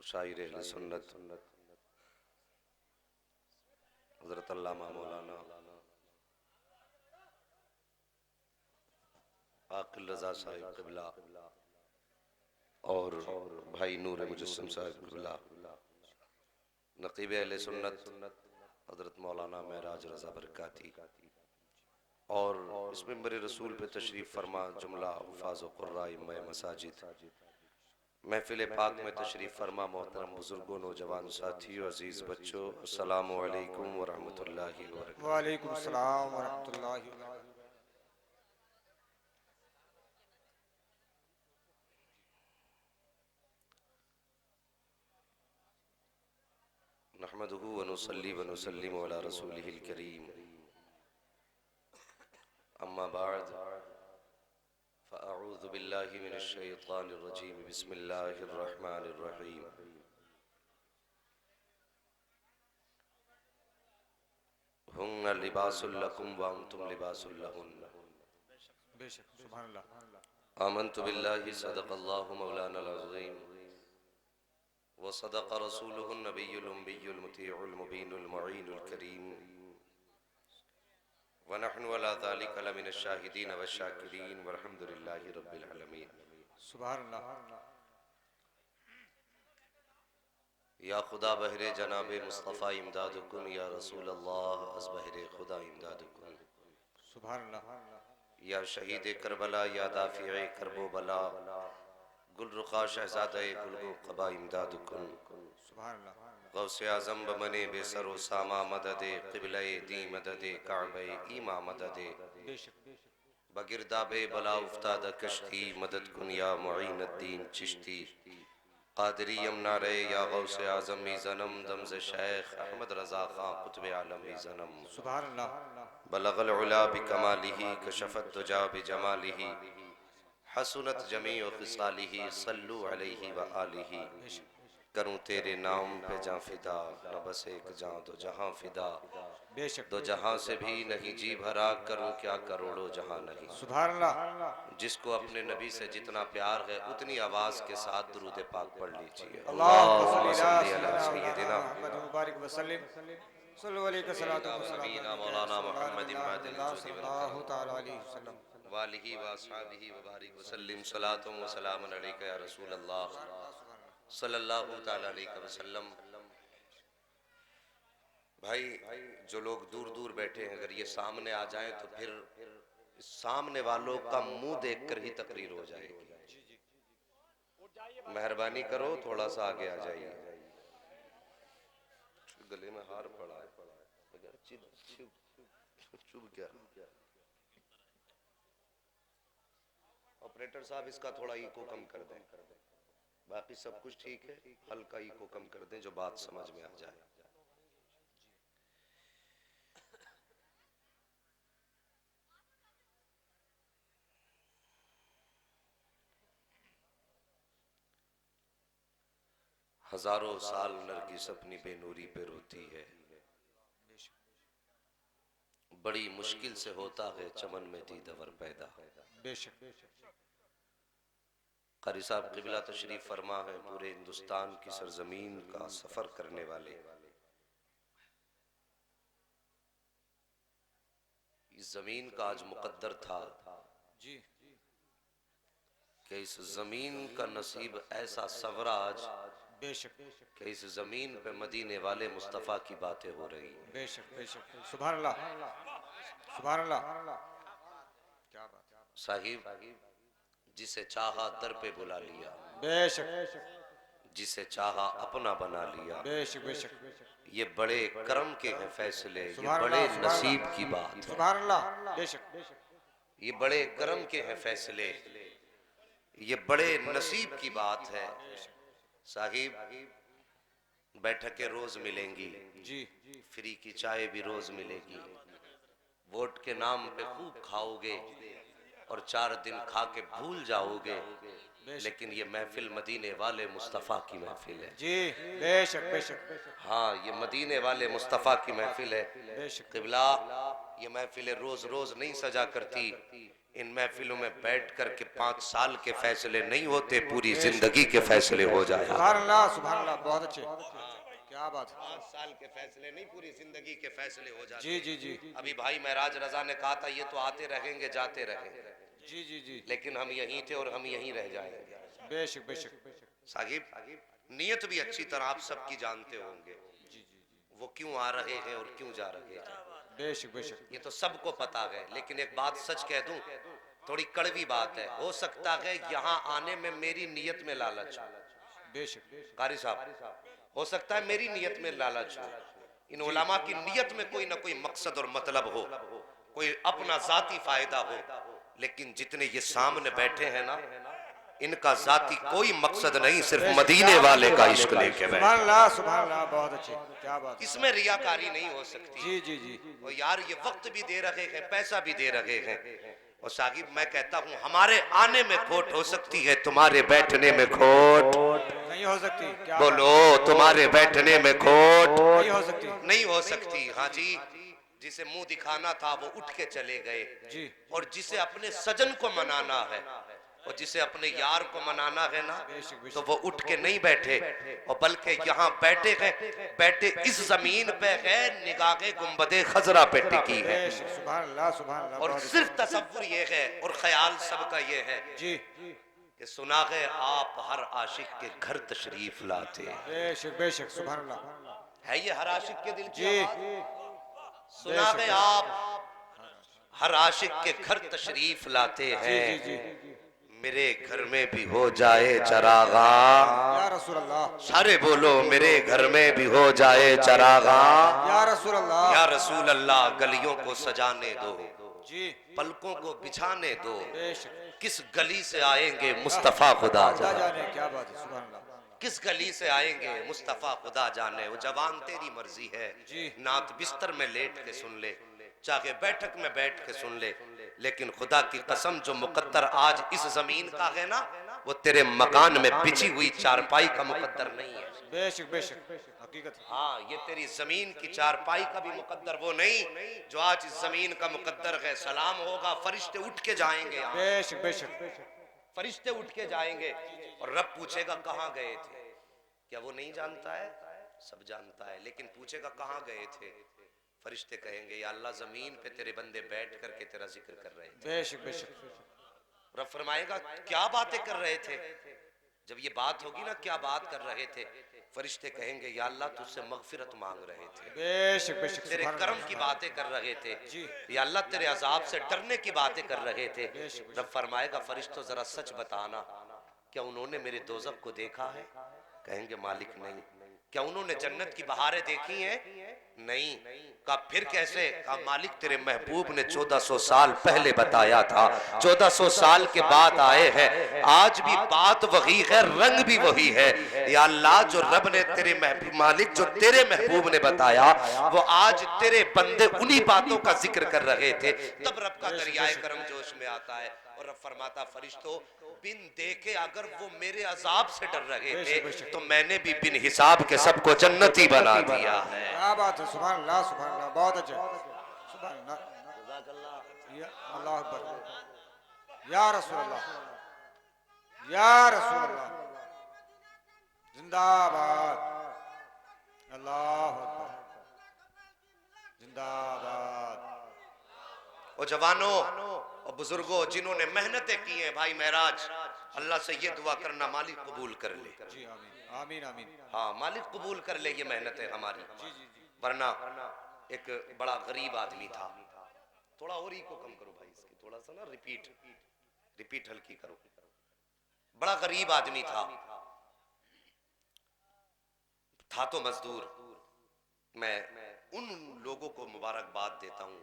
और शायर अहले सुन्नत हज़रत अल्लामा मौलाना आकिल रज़ा साहिब क़िबला और भाई नूर मुजस्सम साहिब क़िबला, नक़ीब अहले सुन्नत हज़रत मौलाना महराज रज़ा बरकाती और इस मिंबर रसूल पे तशरीफ़ फरमा जुमला हुफ़ाज़ व क़ुर्रा इम्माए मसाजिद, महफ़िल पाक में तशरीफ़ फरमा मोहतरम बुज़ुर्गों, नौजवान साथियों, अज़ीज़ बच्चों, अस्सलामु अलैकुम व रहमतुल्लाहि व बरकातुहू। वालेकुम सलाम व रहमतुल्लाहि व बरकातुहू। नहमदुहु व नुसल्ली व नुसल्लिमु अला रसूलिहिल करीम, अम्मा बअद, फ़अऊज़ु बिल्लाहि मिनश शैतानिर रजीम, बिस्मिल्लाहिर रहमानिर रहीम। हुन्ना लिबासुल लकुम व अंतुम लिबासुल लहुन्न। बेशक सुभान अल्लाह। आमन्तु बिल्लाहि सदक़ल्लाहु मौलानल अज़ीम व सदक़ रसूलुहुन नबियुल उम्मियुल मुतीउल मुबीनुल मुईनुल करीम व नहनु अला ज़ालिका लमिनश शाहिदीन व शाकिरीन वल्हम्दुलिल्लाहि रब्बिल आलमीन। सुभान अल्लाह। या खुदा बहरे जनाबे मुस्तफ़ा इमदादुकुन, या रसूल अल्लाह अज़ बहरे खुदा इमदादुकुन। सुभान अल्लाह। या शहीद करबला, या दाफ़िए करबो बला, गुलरुखा शहज़ादे गुलगो क़बा इमदादुकुन। सुभान अल्लाह। गौसे आज़म बमने बेसरो सामा मददे क़िबले दी मददे काबे ईमा मददे, बेशक बगिरदाबे बला उफ्ताद कश्ती मदद कुन या मुईनुद्दीन चिश्ती। क़ादरी यमुना रे या गौसे आज़म ई ज़नम दमज़ शेख अहमद रज़ा ख़ां क़ुत्ब आलम ई ज़नम। सुभान अल्लाह। बलगल उला बिकमालिही कशफ़त दुजा बिजमालिही, हसनत जमीउ ख़िसालिही सल्लु अलैहि व आलिही। करूँ तेरे नाम पे जाँ फिदा, न बस एक जाँ दो जहाँ फिदा, बेशक दो जहाँ से भी नहीं जी भरा, करूँ क्या करोड़ों जहाँ नहीं। सुभान अल्लाह। जिसको अपने नबी से जितना प्यार है उतनी आवाज़ के साथ दुरूद पाक पढ़ लीजिए। अल्लाहुम्मा अल्लाहुम्मा सल्ली सल्ली अला अला सय्यिदिना सय्यिदिना मुहम्मद व बारिक व सल्लिम सल्लल्लाहु अलैहि वसल्लम नबीना मौलाना मुहम्मद इमादिल जूदी वल सल्लल्लाहु करम तआला अलैहि वसल्लम। वालिही व अस्हाबिही व बारिक व सल्लिम सलातुम व सलामुन अलैका या रसूल अल्लाह सल्लल्लाहु तआला अलैहि वसल्लम। भाई जो लोग दूर दूर बैठे हैं, अगर ये सामने आ जाएं तो फिर सामने वालों का मुंह देखकर ही तकरीर हो जाएगी। मेहरबानी करो थोड़ा सा आगे आ जाइए। गले में हार पड़ा है, चुभ गया। ऑपरेटर साहब इसका थोड़ा इको कम कर दें, बाकी सब कुछ ठीक है, हल्का इको कम कर दें जो बात समझ में आ जाए। हजारों साल नरगिस अपनी बेनूरी पे रोती है, बड़ी मुश्किल से होता है चमन में दीदवर पैदा। बेशक क़ारी साहब क़िबला तशरीफ फरमा है, पूरे हिंदुस्तान की सरजमीन का सफर करने वाले। इस जमीन का आज मुकद्दर था जी। कि इस जमीन का नसीब ऐसा सवरा आज बेशक कि इस जमीन पे मदीने वाले मुस्तफ़ा की बातें हो रही हैं। बेशक बेशक सुभान अल्लाह। सुभान अल्लाह। क्या बात है। साहिब जिसे चाहा दर पे बुला लिया, बेशक जिसे चाहा अपना बना लिया। बेशक बेशक ये बड़े कर्म के हैं फैसले, ये सुभान बड़े अल्लाह। सुभान नसीब अल्लाह। की बात है। सुभान अल्लाह। बेशक ये बड़े कर्म के हैं फैसले, ये बड़े नसीब की बात है। साहिब बैठकें रोज मिलेंगी, जी। फ्री की चाय भी रोज मिलेगी। वोट के नाम पे खूब खाओगे और 4 दिन खा के भूल जाओगे। लेकिन ये महफिल मदीने वाले मुस्तफ़ा की महफिल है। जी बेशक बेशक हाँ, ये मदीने वाले मुस्तफ़ा की महफिल है। बेशक। क़िबला, ये महफिलें रोज रोज नहीं सजा करती। इन महफिलों में बैठ कर के 5 साल के फैसले नहीं होते, पूरी जिंदगी के फैसले हो जाए। सुभान अल्लाह सुभान अल्लाह, बहुत अच्छे, क्या बात है। 5 साल के फैसले नहीं, पूरी जिंदगी के फैसले हो जाते। जी जी जी अभी भाई महराज रजा ने कहा था ये तो आते रहेंगे जाते रहेंगे, जी जी जी लेकिन हम यहीं थे और हम यहीं रह जाएंगे। बेशक बेशक साहिब, नियत भी अच्छी तरह आप सबकी जानते होंगे, वो क्यों आ रहे हैं और क्यों जा रहे हैं, बेशक बेशक। ये तो सबको पता है। लेकिन एक बात सच कह दूं, थोड़ी कड़वी बात है, हो सकता है यहाँ आने में मेरी नियत में लालच हो। बेशक कारी साहब, हो सकता है मेरी नियत में लालच हो, इन उलमा की नियत में कोई ना कोई मकसद और मतलब हो, कोई अपना जाती फायदा हो। लेकिन जितने ये सामने बैठे हैं ना, इनका जाती कोई मकसद नहीं, सिर्फ मदीने वाले का इश्क लेके बैठे। सुभान अल्लाह सुभान अल्लाह, बहुत अच्छे, क्या बात है। इसमें रियाकारी नहीं हो सकती। जी जी जी और यार ये वक्त भी दे रहे हैं, पैसा भी दे रहे हैं। और साहिब, मैं कहता हूँ हमारे आने में खोट हो सकती है, तुम्हारे बैठने में खोट नहीं हो सकती, क्या बोलो, तुम्हारे बैठने में खोट नहीं हो सकती। नहीं हो सकती। हाँ जी, जिसे मुंह दिखाना था वो उठ के चले गए, जी और जिसे अपने सजन को मनाना है और जिसे अपने यार को मनाना है ना, तो वो उठ के नहीं बैठे, और बल्कि यहाँ बैठे हैं। बैठे इस जमीन पे है, निगाहे गुंबदे खजरा पे टिकी है। बेशक, सुभान अल्लाह सुभान अल्लाह, और बहुत सिर्फ तसव्वुर ये है और ख्याल सबका ये है जी कि सुना है आप हर आशिक के घर तशरीफ लाते। बेशक बेशक, सुभान अल्लाह। है ये हर आशिक के दिल की जी आवाज? सुना है आप हर आशिक के घर तशरीफ लाते जी हैं। जी जी, मेरे घर में भी हो जाए चरागा, या रसूल अल्लाह, सारे बोलो मेरे घर में भी हो जाए चरागा। या रसूल अल्लाह, या रसूल अल्लाह, गलियों को सजाने दो, जी पलकों को बिछाने दो, बेशक। किस गली से आएंगे मुस्तफा खुदा खुदा जाने, जाने, क्या बात है, सुभान अल्लाह। किस गली से आएंगे मुस्तफा खुदा जाने। वो जवान तेरी मर्जी है, जी नात बिस्तर में लेट के सुन ले, चाहे बैठक में बैठ के सुन ले, लेकिन खुदा की कसम जो मुकद्दर आज इस जमीन का है ना, वो तेरे मकान में बिछी हुई चारपाई का मुकद्दर नहीं है। बेशक बेशक, हकीकत है। हाँ, ये तेरी जमीन की चारपाई का भी मुकद्दर वो नहीं जो आज इस जमीन का मुकद्दर है। सलाम होगा, फरिश्ते उठ के जाएंगे यहाँ, बेशक बेशक, फरिश्ते उठ के जाएंगे, और रब पूछेगा कहाँ गए थे। क्या वो नहीं जानता है? सब जानता है, लेकिन पूछेगा कहाँ गए थे। फरिश्ते कहेंगे या अल्लाह, जमीन पे तेरे बंदे बैठ करके तेरा जिक्र कर रहे थे। बेशक बेशक, रब फरमाएगा क्या बातें कर रहे थे। जब ये बात होगी ना, क्या बात कर रहे थे, फरिश्ते कहेंगे या अल्लाह, तुझसे मगफिरत मांग रहे थे, बेशक बेशक, तेरे सुभान कर्म अल्लाह। की बातें कर रहे थे, जी या अल्लाह तेरे अजाब से डरने की बातें कर रहे थे। बेशक। रब फरमाएगा फरिश्तों जरा सच बताना, क्या उन्होंने मेरे दोजख को देखा है? कहेंगे मालिक नहीं। क्या उन्होंने जन्नत की बहारें देखी हैं? नहीं। कहा फिर कैसे? कहा मालिक तेरे महबूब ने 1400 साल पहले बताया था, 1400 साल के बाद आए हैं, आज भी बात वही है, रंग भी वही है। या अल्लाह, जो रब ने तेरे महबूब, मालिक जो तेरे महबूब ने बताया, वो आज तेरे बंदे उन्हीं बातों का जिक्र कर रहे थे। तब रब का दरियाए करम जोश में आता है, और रब फरमाता फरिश्तों, बिन देखे अगर वो मेरे अजाब से डर रहे थे, तो मैंने भी बिन हिसाब के सबको जन्नती बना दिया है। क्या बात है, सुभान अल्लाह सुभान अल्लाह, बहुत अच्छा, सुभान अल्लाह, या अल्लाह अकबर, या रसूल अल्लाह, या रसूल अल्लाह, जिंदाबाद, अल्लाह अकबर, जिंदाबाद। और जवानों और बुजुर्गों, जिन्होंने मेहनतें की हैं, भाई महराज, अल्लाह से ये दुआ करना मालिक कबूल कर ले। जी आमीन आमीन आमीन। हाँ, मालिक कबूल कर ले ये मेहनतें हमारी। वरना एक बड़ा गरीब आदमी था, थोड़ा और ही को कम करो भाई, इसकी थोड़ा सा ना रिपीट हल्की करो। बड़ा गरीब आदमी था तो मजदूर। मैं उन लोगों को मुबारकबाद देता हूँ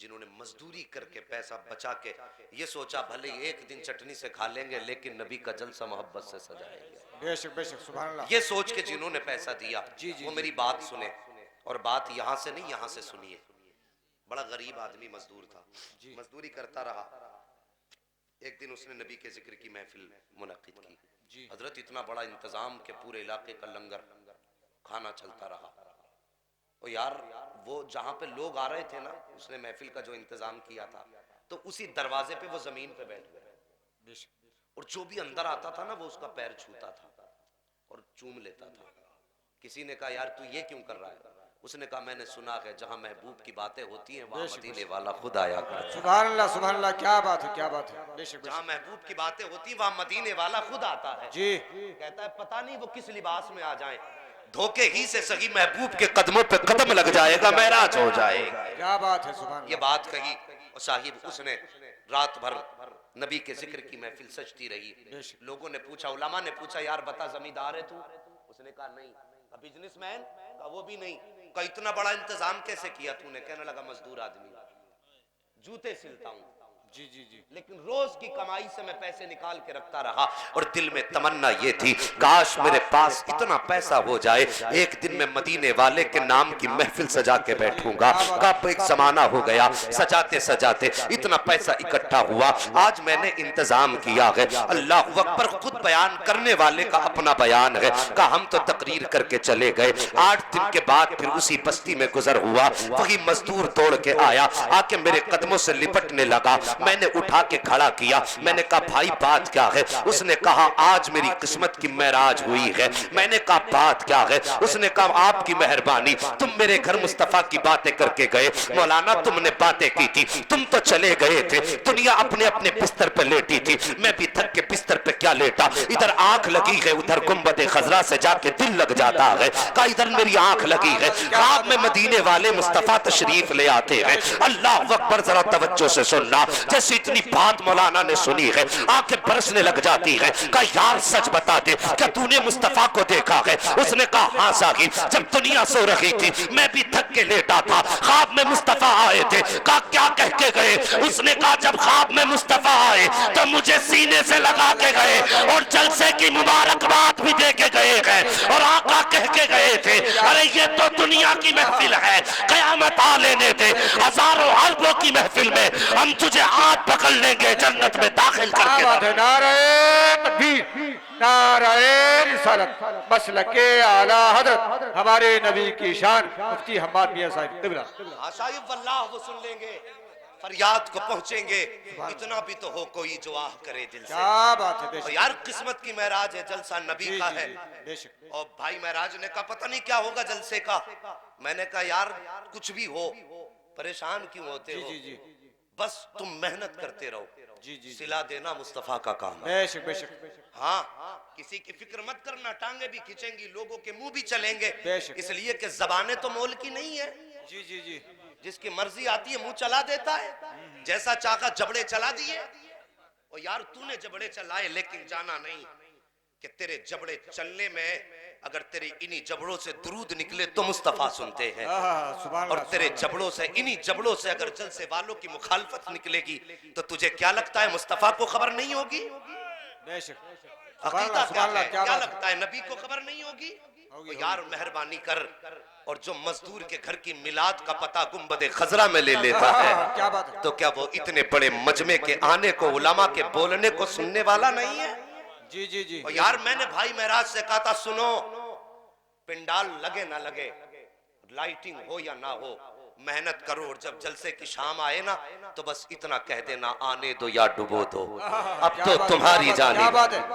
जिन्होंने मजदूरी करके पैसा बचा के ये सोचा भले एक दिन चटनी से खा लेंगे, लेकिन नबी का जलसा मोहब्बत से सजाएंगे। बेशक बेशक, सुभान अल्लाह। ये सोच के जिन्होंने पैसा दिया, जी, जी, वो मेरी बात सुने, और बात यहाँ से नहीं, यहाँ से सुनिए। बड़ा गरीब आदमी मजदूर था, मजदूरी करता रहा, एक दिन उसने नबी के जिक्र की महफिल मुनक्किद की। जी। हजरत इतना बड़ा इंतजाम के पूरे इलाके का लंगर खाना चलता रहा। और यार वो जहां पे लोग आ रहे थे ना, उसने महफिल का जो इंतजाम किया था, तो उसी दरवाजे पे वो जमीन पे बैठ गए। और जो भी अंदर आता था ना, वो उसका पैर छूता था और चूम लेता था। किसी ने कहा यार तू ये क्यों कर रहा है? उसने कहा मैंने सुना है जहां महबूब की बातें होती हैं वहां मदीने वाला खुद आया करता है। सुभान अल्लाह, क्या बात है, क्या बात है। बेशक जहां बेशक। महबूब की बातें होती वहां मदीने वाला खुद आता है। जी। कहता है पता नहीं वो किस लिबास में आ जाए, धोखे ही से सही महबूब के कदमों पे कदम लग जाएगा, महराज हो जाएगा। क्या बात है, सुभान ये अल्लाह। बात कही और साहिब उसने रात भर नबी के जिक्र की महफिल सजती रही। बेशक। लोगों ने पूछा, उलमा ने पूछा यार बता जमींदार है तू? उसने कहा नहीं। कहा बिजनेसमैन? कहा वो भी नहीं। कहा इतना बड़ा इंतजाम कैसे किया तूने? कहने लगा मजदूर आदमी, जूते सिलता हूं, जी जी जी। लेकिन रोज की कमाई से मैं पैसे निकाल के रखता रहा। और दिल में तमन्ना ये थी काश मेरे पास इतना पैसा हो जाए, एक दिन मैं मदीने वाले के नाम की महफिल सजा के बैठूंगा। कब एक जमाना हो गया, सजाते सजाते इतना पैसा इकट्ठा हुआ। आज मैंने इंतजाम किया है। अल्लाह अकबर खुद बयान करने वाले का अपना बयान है। कहा हम तो तकरीर करके चले गए, 8 दिन के बाद फिर उसी बस्ती में गुजर हुआ। वही मजदूर दौड़ के आया, आके मेरे कदमों से लिपटने लगा। मैंने उठा के खड़ा किया। मैंने कहा भाई बात क्या है? उसने कहा आज मेरी किस्मत की महराज हुई है। मैंने कहा बात क्या है? उसने कहा आपकी मेहरबानी, तुम मेरे घर मुस्तफा की बातें करके गए। मौलाना तुमने बातें की थी, तुम तो चले गए थे, दुनिया अपने अपने बिस्तर पे लेटी थी, मैं भी थक के बिस्तर पे क्या लेटा, इधर आंख लगी है, उधर गुंबद खजरा से जाके दिल लग जाता है। कहा इधर मेरी आंख लगी है, ख्वाब में मदीने वाले मुस्तफा तशरीफ ले आते हैं। अल्लाह अकबर, जरा तवज्जो से सुनना। जैसे इतनी बात मौलाना ने सुनी है, आंखें बरसने लग जाती है। कहा यार सच बता दे, क्या तूने मुस्तफा को देखा है? उसने कहा हाँ साहिब, जब दुनिया सो रही थी मैं भी थक के लेटा था, ख्वाब में मुस्तफा आए थे। कहा क्या कह के गए? उसने कहा जब ख्वाब में मुस्तफा आए तो मुझे सीने से लगा के गए और जलसे की मुबारकबाद भी दे के गए हैं। और आका कह के गए थे अरे ये तो दुनिया की महफिल है, कयामत आ लेने दे, हजारों अरबों की महफिल में हम तुझे हाथ पकड़ लेंगे, जन्नत में दाखिल करके। नाराए तकबीर, नाराए रिसालत, मसलके आला हजरत हमारे नबी की शान मुफ्ती हम्माद मियां साहिब तिबला। आशाइब वल्लाह वो सुन लेंगे, फरियाद को पहुंचेंगे। इतना भी तो हो कोई जो आह करे दिल से। क्या बात है। और बेशक यार किस्मत की महराज है, जलसा नबी का है। बेशक। और भाई महराज ने कहा पता नहीं क्या होगा जलसे का। मैंने कहा यार कुछ भी हो, परेशान क्यों होते जी हो? जी जी बस तुम मेहनत करते रहो, जी जी। सिला देना मुस्तफा का काम है। बेशक बेशक। हाँ, किसी की फिक्र मत करना, टांगे भी खींचेंगी, लोगों के मुंह भी चलेंगे, बेशक। इसलिए कि जबाने तो मोल की नहीं है। जी जी जी। जिसकी मर्जी आती है मुंह चला देता है, जैसा चाहा जबड़े चला दिए। और यार तूने जबड़े चलाए, लेकिन जाना नहीं कि तेरे जबड़े चलने में अगर तेरे इन्हीं जबड़ों से दुरूद निकले तो मुस्तफा सुनते हैं, और तेरे जबड़ों से इन्हीं जबड़ों से अगर जलसे वालों की मुखालफत निकलेगी तो तुझे क्या लगता है मुस्तफा को खबर नहीं होगी? बेशक। अकीदा क्या है? क्या क्या बात लगता है नबी को खबर नहीं होगी? तो यार मेहरबानी कर, और जो मजदूर के घर की मिलाद का पता गुंबद खजरा में ले लेता है, क्या बात है। तो क्या वो इतने बड़े मजमे के आने को, उलमा के बोलने को सुनने वाला नहीं है? जी जी जी। और यार मैंने भाई महराज से कहा था सुनो, पिंडाल लगे ना लगे, लाइटिंग हो या ना हो, मेहनत करो, और जब जलसे की शाम आए ना तो बस इतना कह देना आने दो या डुबो दो, अब तो तुम्हारी जानी,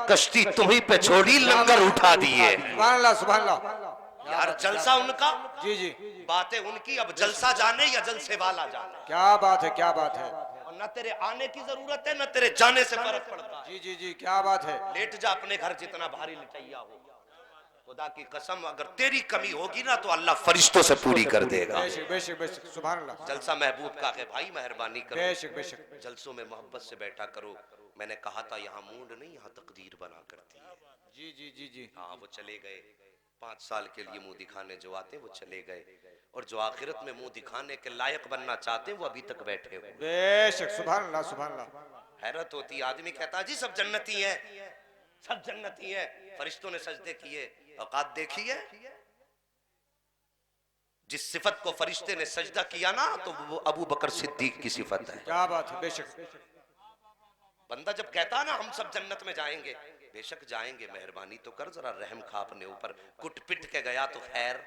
कश्ती तुम्ही पे छोड़ी, लंगर उठा दिए। सुभान अल्लाह, सुभान अल्लाह। यार जलसा उनका, जी जी। बातें उनकी, अब जलसा जाने या जलसे वाला जाने। क्या बात है, क्या बात है। और न तेरे आने की जरूरत है न तेरे जाने से फर्क पड़ता है। जी जी जी। क्या बात है। लेट जा अपने घर, जितना भारी लिटैया हो, खुदा की कसम अगर तेरी कमी होगी ना तो अल्लाह फरिश्तों से पूरी कर देगा। बेशक बेशक बेशक। सुभान अल्लाह। जलसा महबूब का है भाई, मेहरबानी करो, बेशक बेशक। जलसों में मोहब्बत से बैठा करो। मैंने कहा था यहाँ मूड नहीं, यहाँ तकदीर बना करती है। जी जी जी जी। हाँ वो चले गए, 5 साल के लिए मुंह दिखाने जो आते वो चले गए, और जो आखिरत में मुंह दिखाने के लायक बनना चाहते वो अभी तक बैठे हुए। बेशक। सुभान अल्लाह, सुभान अल्लाह। हैरत होती, आदमी कहता जी सब जन्नती हैं, सब जन्नती हैं, फरिश्तों ने सजदे किए, औकात देखी है? जिस सिफत को फरिश्ते ने सजदा किया ना तो वो अबू बकर सिद्दीक की सिफत है। क्या बात है। बेशक। बंदा जब कहता ना हम सब जन्नत में जाएंगे, बेशक जाएंगे, मेहरबानी तो कर, जरा रहम खा अपने ऊपर, कुट पिट के गया तो खैर।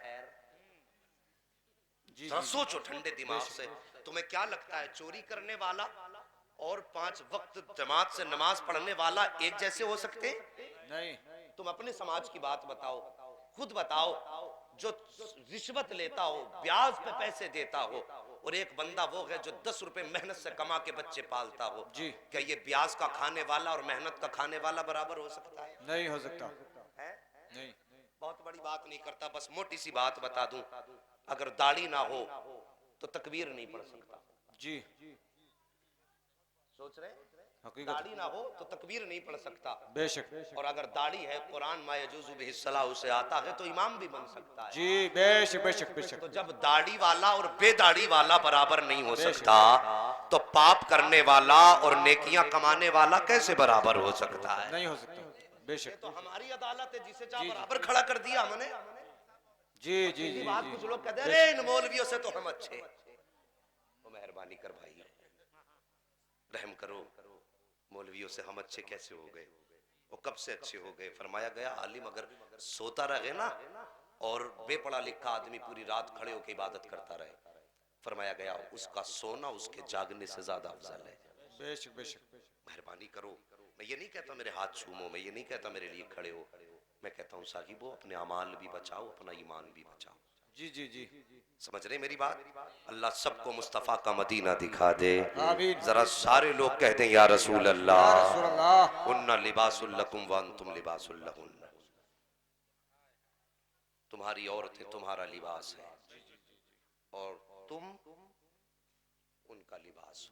जी जरा जी सोचो ठंडे दिमाग से, तुम्हें क्या लगता है चोरी करने वाला और 5 वक्त जमात से नमाज पढ़ने वाला एक जैसे हो सकते? नहीं। तुम अपने समाज की बात बताओ, खुद बताओ, जो रिश्वत लेता हो, ब्याज पे पैसे देता हो, और एक बंदा वो है जो 10 रुपए मेहनत से कमा के बच्चे पालता हो, जी। क्या ये ब्याज का खाने वाला और मेहनत का खाने वाला बराबर हो सकता है? नहीं हो सकता है? नहीं। बहुत बड़ी बात नहीं करता, बस मोटी सी बात बता दूं, अगर दाढ़ी ना हो तो तकबीर नहीं पढ़ सकता। जी सोच रहे? हकीकत दाढ़ी ना हो तो तकबीर नहीं पढ़ सकता, बेशक। और अगर दाढ़ी है, कुरान मा यजूज़ु बिहिस्सलाह उसे आता है, तो इमाम भी बन सकता है। जी बेशक बेशक बेशक। तो जब दाढ़ी वाला और बेदाढ़ी वाला बराबर नहीं हो बेशक। सकता, तो पाप करने वाला और नेकियां कमाने वाला कैसे बराबर हो सकता है? नहीं हो सकता ये बेशक। तो हमारी अदालत है, जिसे चाह जी, जी। बराबर खड़ा कर दिया हमने। जी जी ये जी बात जी कुछ लोग कहते हैं, अरे इन मौलवियों से तो हम अच्छे। तो मेहरबानी कर भाई, रहम करो, मौलवियों से हम अच्छे कैसे हो गए? वो कब से अच्छे हो गए? फरमाया गया, आलिम अगर सोता रहे ना और बेपढ़ा लिखा आदमी पूरी रात खड़े होकर इबादत करता रहे, फरमाया गया उसका सोना उसके जागने से ज्यादा अफजल है। बेशक बेशक। मेहरबानी करो, मैं ये नहीं कहता मेरे हाथ छूमो, मैं ये नहीं कहता मेरे लिए खड़े हो, मैं कहता हूँ साहिबो अपने अमाल भी बचाओ, अपना ईमान भी बचाओ। जी जी जी। समझ रहे मेरी बात? अल्लाह सबको मुस्तफ़ा का मदीना दिखा दे। आमीन। जरा सारे लोग कहते हैं या रसूल या अल्लाह, रसूल अल्लाह। उन्ना लिबासुल लकुम व अंतुम लिबासुल लहुन्न। तुम्हारी औरतें तुम्हारा लिबास है और तुम उनका लिबास हो।